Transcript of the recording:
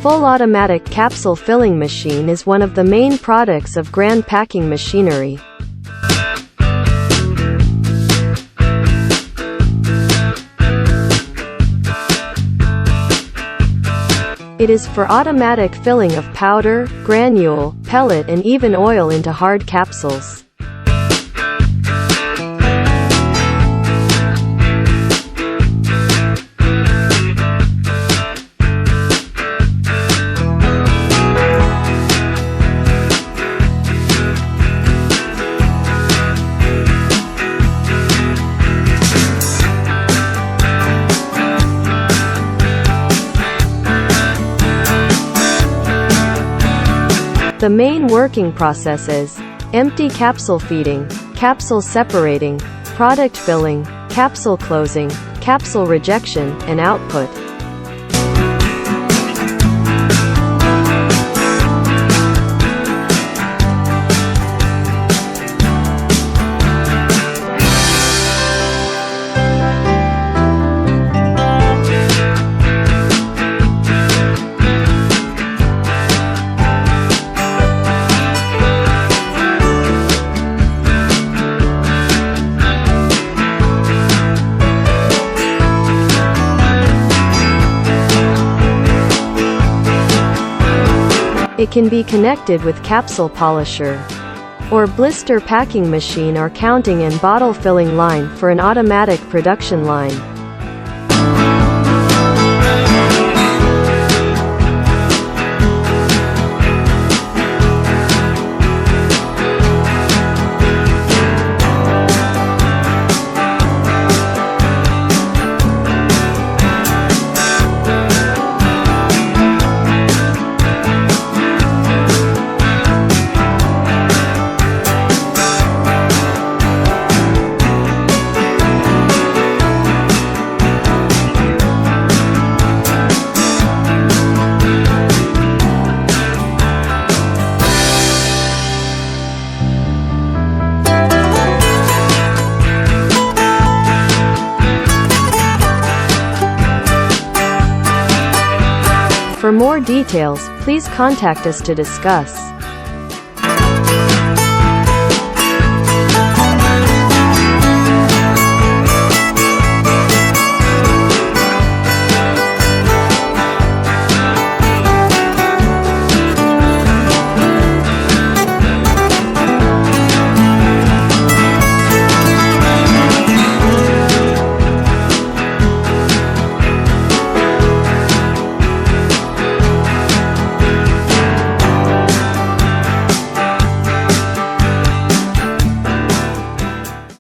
full automatic capsule filling machine is one of the main products of grand packing machinery. It is for automatic filling of powder, granule, pellet and even oil into hard capsules. The main working processes: empty capsule feeding, capsule separating, product filling, capsule closing, capsule rejection, and output. It can be connected with capsule polisher or blister packing machine or counting and bottle filling line for an automatic production line. For more details, please contact us to discuss.